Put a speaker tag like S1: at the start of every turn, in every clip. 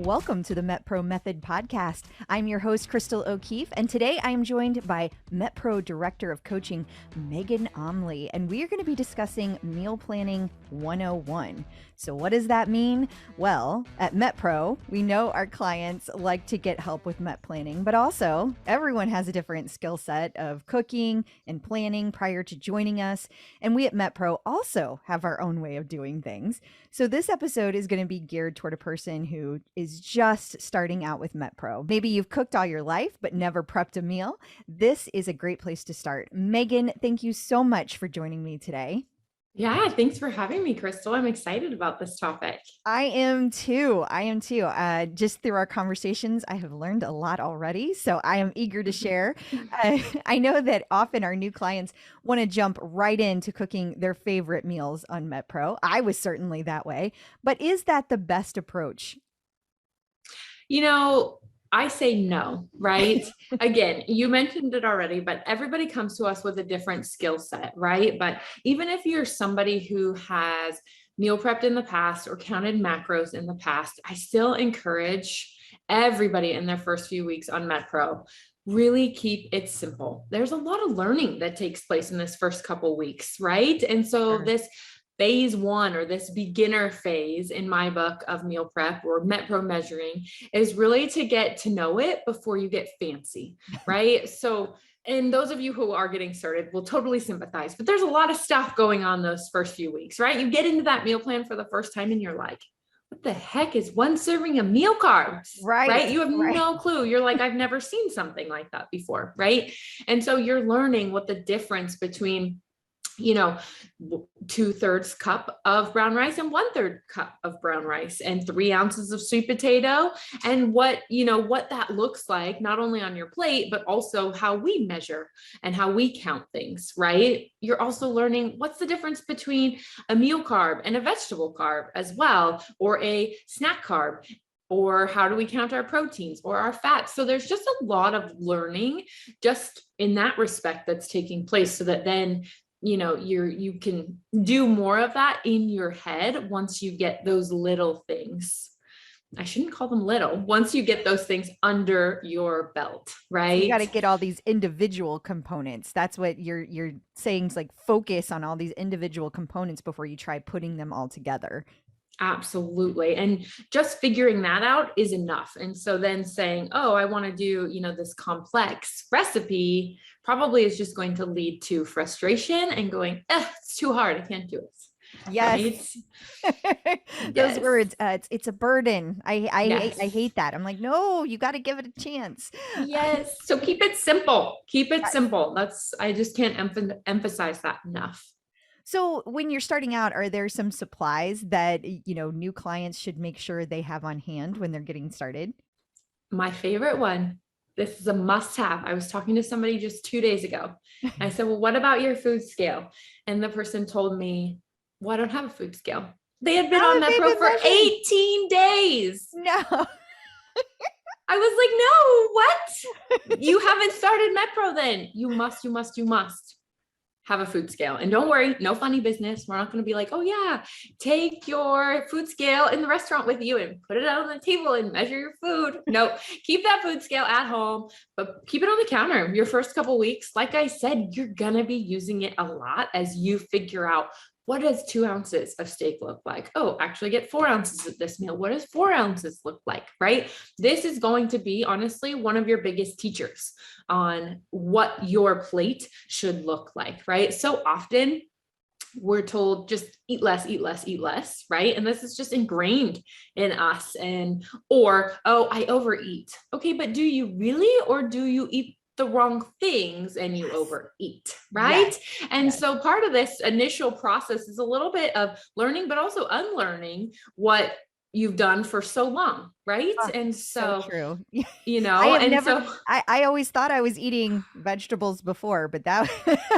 S1: Welcome to the MetPro Method Podcast. I'm your host, Crystal O'Keefe, and today I am joined by MetPro Director of Coaching, Megan Omli, and we are going to be discussing Meal Planning 101. So what does that mean? Well, at MetPro, we know our clients like to get help with Met planning, but also everyone has a different skill set of cooking and planning prior to joining us. And we at MetPro also have our own way of doing things. So this episode is going to be geared toward a person who is just starting out with MetPro. Maybe you've cooked all your life, but never prepped a meal. This is a great place to start. Megan, thank you so much for joining me today.
S2: Yeah, thanks for having me, Crystal. I'm excited about this topic.
S1: I am too. Just through our conversations, I have learned a lot already. So I am eager to share. I know that often our new clients want to jump right into cooking their favorite meals on MetPro. I was certainly that way. But is that the best approach?
S2: I say no, right? Again, you mentioned it already, but everybody comes to us with a different skill set, right? But even if you're somebody who has meal prepped in the past or counted macros in the past, I still encourage everybody in their first few weeks on MetPro, really keep it simple. There's a lot of learning that takes place in this first couple weeks, right? And so this phase one, or this beginner phase in my book of meal prep or MetPro measuring, is really to get to know it before you get fancy, right? So, and those of you who are getting started will totally sympathize, but there's a lot of stuff going on those first few weeks, right? You get into that meal plan for the first time and you're like, what the heck is one serving of meal carbs, right? You have no clue. You're like, I've never seen something like that before, right? And so you're learning what the difference between 2/3 cup of brown rice and 1/3 cup of brown rice and 3 ounces of sweet potato, and what that looks like, not only on your plate, but also how we measure and how we count things, right? You're also learning what's the difference between a meal carb and a vegetable carb as well, or a snack carb, or how do we count our proteins or our fats? So there's just a lot of learning just in that respect that's taking place, so that then you can do more of that in your head once you get those little things. I shouldn't call them little. Once you get those things under your belt, right?
S1: So you got to get all these individual components. That's what you're saying, is like focus on all these individual components before you try putting them all together.
S2: Absolutely. And just figuring that out is enough. And so then saying, oh, I want to do, this complex recipe probably is just going to lead to frustration and going, it's too hard. I can't do it.
S1: Yes. Right? Those words, it's a burden. I hate that. I'm like, no, you got to give it a chance.
S2: Yes. So keep it simple. Keep it simple. I just can't emphasize that enough.
S1: So when you're starting out, are there some supplies that, new clients should make sure they have on hand when they're getting started?
S2: My favorite one. This is a must-have. I was talking to somebody just 2 days ago. I said, well, what about your food scale? And the person told me, well, I don't have a food scale. They had been on MetPro for 18 days.
S1: No.
S2: I was like, no, what? You haven't started MetPro then. You must have a food scale. And don't worry, no funny business. We're not going to be like, oh yeah, take your food scale in the restaurant with you and put it out on the table and measure your food. No, keep that food scale at home, but keep it on the counter. Your first couple of weeks, like I said, you're going to be using it a lot as you figure out, what does 2 ounces of steak look like? Oh, actually get 4 ounces of this meal. What does 4 ounces look like, right? This is going to be, honestly, one of your biggest teachers on what your plate should look like, right? So often we're told just eat less, right? And this is just ingrained in us. Or, oh, I overeat. Okay, but do you really, or do you eat the wrong things and you overeat, right? Yes. And so part of this initial process is a little bit of learning, but also unlearning what you've done for so long, right? And so
S1: true.
S2: I
S1: always thought I was eating vegetables before, but that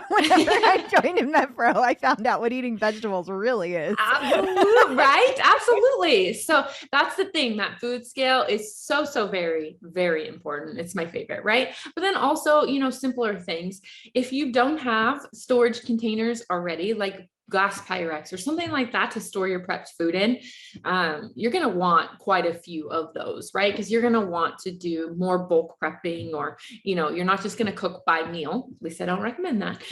S1: whenever I joined in MetPro, I found out what eating vegetables really is.
S2: Absolutely, right? Absolutely. So that's the thing. That food scale is so very, very important. It's my favorite, right? But then also, simpler things. If you don't have storage containers already, like glass Pyrex or something like that to store your prepped food in, you're going to want quite a few of those, right? Because you're going to want to do more bulk prepping, or, you're not just going to cook by meal. At least I don't recommend that.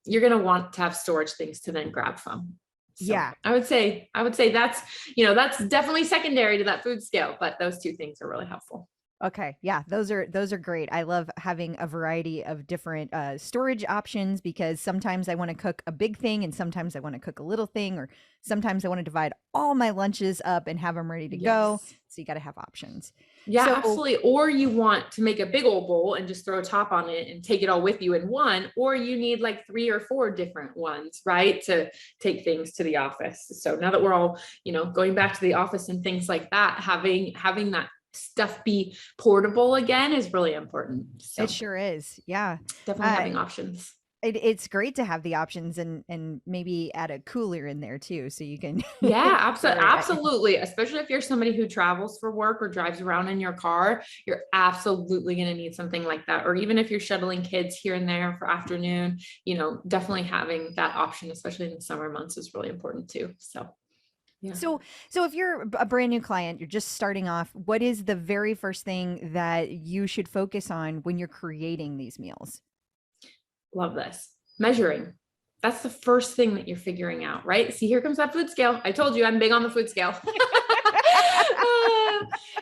S2: You're going to want to have storage things to then grab from. So
S1: yeah.
S2: I would say that's, that's definitely secondary to that food scale, but those two things are really helpful.
S1: Okay. Yeah. Those are great. I love having a variety of different storage options, because sometimes I want to cook a big thing and sometimes I want to cook a little thing, or sometimes I want to divide all my lunches up and have them ready to go. So you got to have options.
S2: Yeah,
S1: So,
S2: absolutely. Or you want to make a big old bowl and just throw a top on it and take it all with you in one, or you need like 3 or 4 different ones, right? To take things to the office. So now that we're all, going back to the office and things like that, having that stuff be portable again is really important. So
S1: it sure is. Yeah.
S2: definitely having options.
S1: It's great to have the options, and maybe add a cooler in there too, so you can.
S2: Yeah, absolutely. Especially if you're somebody who travels for work or drives around in your car, you're absolutely going to need something like that. Or even if you're shuttling kids here and there for afternoon, definitely having that option, especially in the summer months, is really important too. So yeah.
S1: So if you're a brand new client, you're just starting off, what is the very first thing that you should focus on when you're creating these meals?
S2: Love this. Measuring. That's the first thing that you're figuring out, right? See, here comes that food scale. I told you I'm big on the food scale.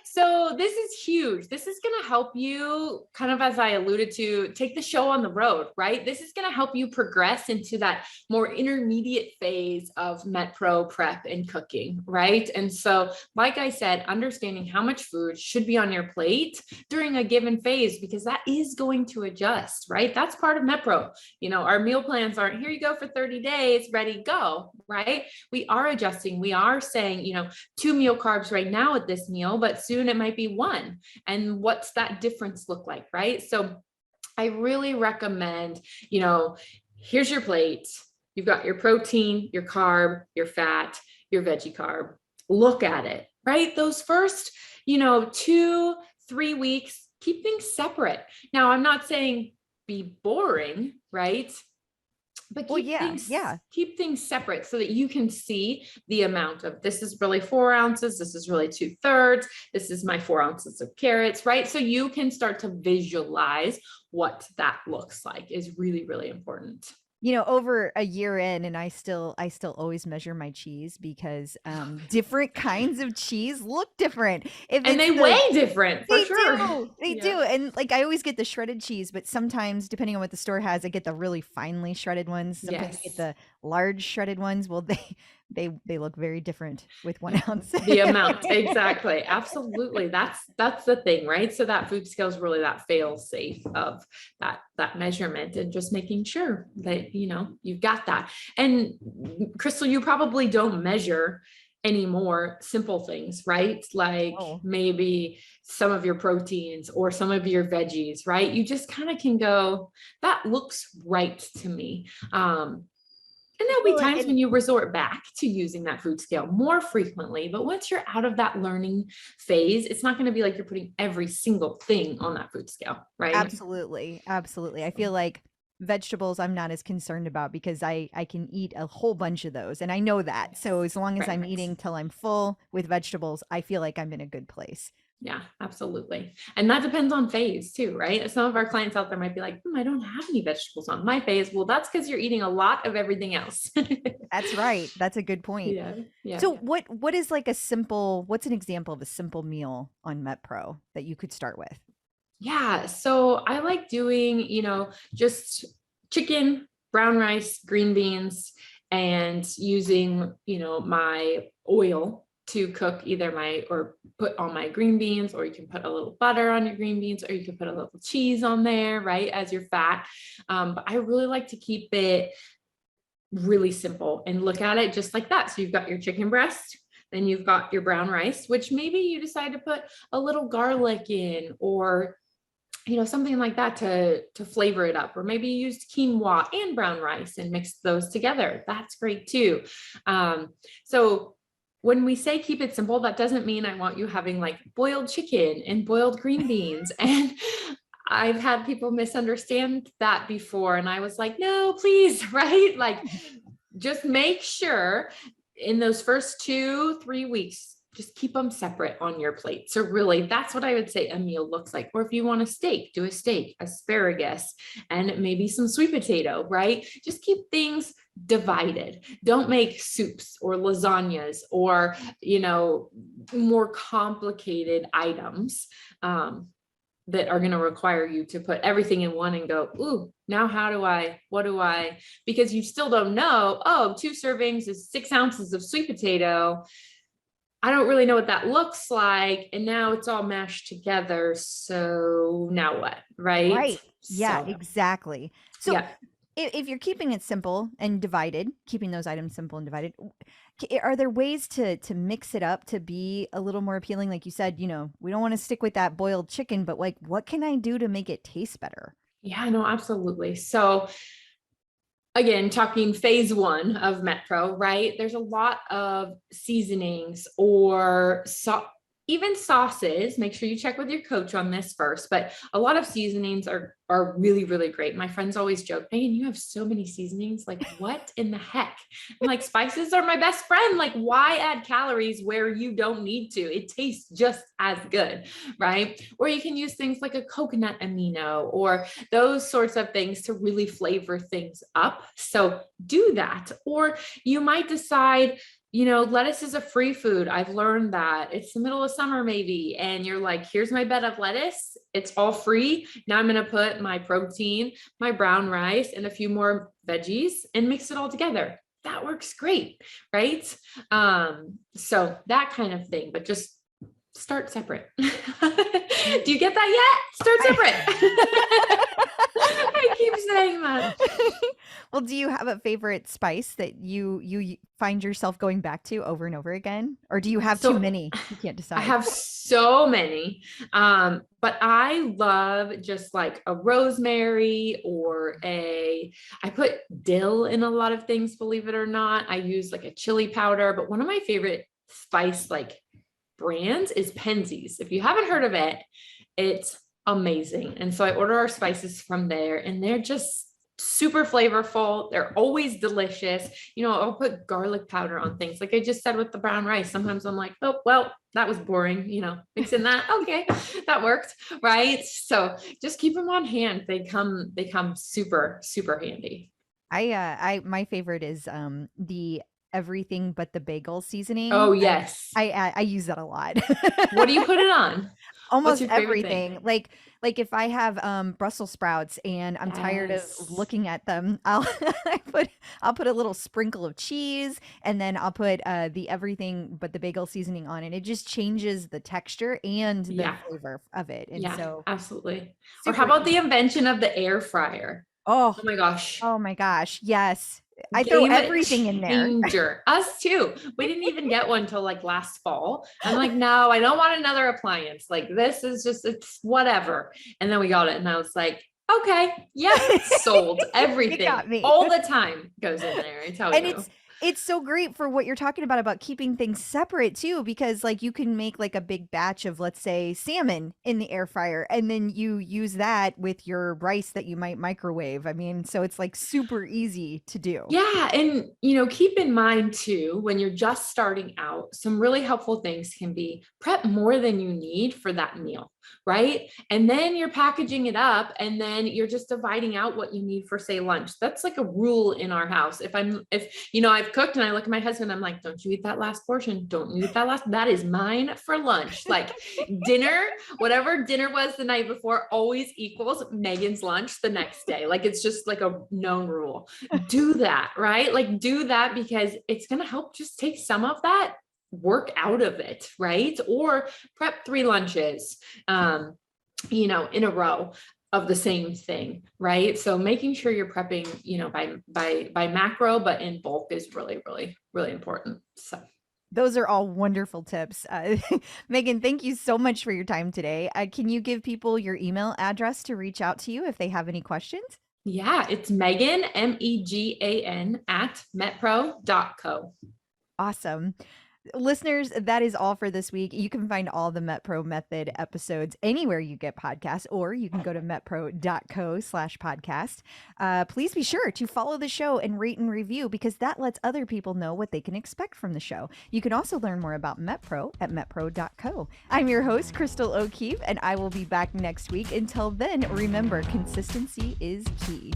S2: So this is huge. This is going to help you, kind of, as I alluded to, take the show on the road, right? This is going to help you progress into that more intermediate phase of MetPro prep and cooking, right? And so, like I said, understanding how much food should be on your plate during a given phase, because that is going to adjust, right? That's part of MetPro. Our meal plans aren't, here you go for 30 days, ready, go, right? We are adjusting. We are saying, 2 meal carbs right now at this meal, but soon it might be 1. And what's that difference look like, right? So I really recommend, here's your plate. You've got your protein, your carb, your fat, your veggie carb. Look at it, right? Those first, 2-3 weeks, keep things separate. Now, I'm not saying be boring, right? But keep things separate so that you can see the amount of, this is really 4 ounces. This is really 2/3. This is my 4 ounces of carrots, right? So you can start to visualize what that looks like is really, really important.
S1: Over a year in, and I still always measure my cheese, because different kinds of cheese look different.
S2: And they weigh different, for sure.
S1: They do. And like, I always get the shredded cheese, but sometimes, depending on what the store has, I get the really finely shredded ones. Sometimes I get the large shredded ones. Well, they look very different with 1 ounce.
S2: The amount, exactly. Absolutely. That's the thing, right? So that food scale is really that fail safe of that measurement, and just making sure that, you've got that. And Crystal, you probably don't measure anymore simple things, right? Like maybe some of your proteins or some of your veggies, right? You just kind of can go, that looks right to me. And there'll be times when you resort back to using that food scale more frequently. But once you're out of that learning phase, it's not going to be like you're putting every single thing on that food scale, right?
S1: Absolutely. I feel like vegetables I'm not as concerned about, because I can eat a whole bunch of those, and I know that. So as long as I'm eating till I'm full with vegetables, I feel like I'm in a good place.
S2: Yeah, absolutely. And that depends on phase too, right? Some of our clients out there might be like, I don't have any vegetables on my phase. Well, that's because you're eating a lot of everything else.
S1: That's right. That's a good point.
S2: Yeah.
S1: So what is like what's an example of a simple meal on MetPro that you could start with?
S2: Yeah. So I like doing, just chicken, brown rice, green beans, and using, my oil to cook or put on my green beans, or you can put a little butter on your green beans, or you can put a little cheese on there, right, as your fat. But I really like to keep it really simple and look at it just like that. So you've got your chicken breast, then you've got your brown rice, which maybe you decide to put a little garlic in, or something like that to flavor it up. Or maybe you used quinoa and brown rice and mix those together. That's great too. So when we say keep it simple, that doesn't mean I want you having like boiled chicken and boiled green beans. And I've had people misunderstand that before. And I was like, no, please, right? Like, just make sure in those first 2-3 weeks, just keep them separate on your plate. So really, that's what I would say a meal looks like. Or if you want a steak, do a steak, asparagus, and maybe some sweet potato, right? Just keep things divided. Don't make soups or lasagnas or, more complicated items. That are going to require you to put everything in one and go, ooh, now because you still don't know, 2 servings is 6 ounces of sweet potato. I don't really know what that looks like. And now it's all mashed together. So now what? Right.
S1: Right. Yeah, exactly. So
S2: yeah.
S1: if you're keeping it simple and divided, keeping those items simple and divided, are there ways to mix it up to be a little more appealing? Like you said, we don't want to stick with that boiled chicken, but like, what can I do to make it taste better?
S2: Yeah, no, absolutely. So again, talking phase 1 of MetPro, right? There's a lot of seasonings or even sauces. Make sure you check with your coach on this first, but a lot of seasonings are really, really great. My friends always joke, Megan, you have so many seasonings. Like, what in the heck? I'm like, spices are my best friend. Like, why add calories where you don't need to? It tastes just as good, right? Or you can use things like a coconut amino or those sorts of things to really flavor things up. So do that. Or you might decide, lettuce is a free food. I've learned that. It's the middle of summer maybe. And you're like, here's my bed of lettuce. It's all free. Now I'm going to put my protein, my brown rice, and a few more veggies and mix it all together. That works great, right? So that kind of thing, but just start separate. Do you get that yet? Start separate. I keep saying that.
S1: Well, do you have a favorite spice that you find yourself going back to over and over again? Or do you have too many? You can't decide.
S2: I have so many. But I love just like a rosemary or I put dill in a lot of things, believe it or not. I use like a chili powder, but one of my favorite spice like brands is Penzeys. If you haven't heard of it, it's amazing. And so I order our spices from there and they're just super flavorful. They're always delicious. I'll put garlic powder on things. Like I just said with the brown rice, sometimes I'm like, oh, well, that was boring, mixing that. Okay, that worked. Right. So just keep them on hand. They come super, super handy.
S1: My favorite is, the everything but the bagel seasoning.
S2: Oh yes.
S1: I use that a lot.
S2: What do you put it on?
S1: Almost everything. Like if I have Brussels sprouts and I'm tired of looking at them, I'll put a little sprinkle of cheese and then I'll put the everything but the bagel seasoning on it. It just changes the texture and the flavor of it. And so
S2: absolutely. Or how about the invention of the air fryer?
S1: Oh
S2: my gosh.
S1: Oh my gosh. Yes. I throw everything in there.
S2: Us too. We didn't even get one till like last fall. I'm like, no, I don't want another appliance. Like this is just, it's whatever. And then we got it and I was like, okay, yeah, sold. Everything all the time goes in there. I tell you.
S1: It's so great for what you're talking about keeping things separate too, because like you can make like a big batch of, let's say, salmon in the air fryer, and then you use that with your rice that you might microwave. I mean, so it's like super easy to do.
S2: Yeah. And, keep in mind too, when you're just starting out, some really helpful things can be prep more than you need for that meal. Right. And then you're packaging it up and then you're just dividing out what you need for, say, lunch. That's like a rule in our house. If I've cooked and I look at my husband, I'm like, don't you eat that last portion. Don't you eat that last, that is mine for lunch. Like dinner, whatever dinner was the night before always equals Megan's lunch the next day. Like, it's just like a known rule. Do that, right? Like do that because it's going to help just take some of that work out of it, right? Or prep 3 lunches, in a row of the same thing, right? So making sure you're prepping, by macro, but in bulk is really, really, really important. So
S1: those are all wonderful tips. Megan, thank you so much for your time today. Can you give people your email address to reach out to you if they have any questions?
S2: Yeah, it's Megan, MEGAN @ metpro.co.
S1: Awesome. Listeners, that is all for this week. You can find all the MetPro Method episodes anywhere you get podcasts, or you can go to metpro.co/podcast. Please be sure to follow the show and rate and review, because that lets other people know what they can expect from the show. You can also learn more about MetPro at metpro.co. I'm your host, Crystal O'Keefe, and I will be back next week. Until then, remember, consistency is key.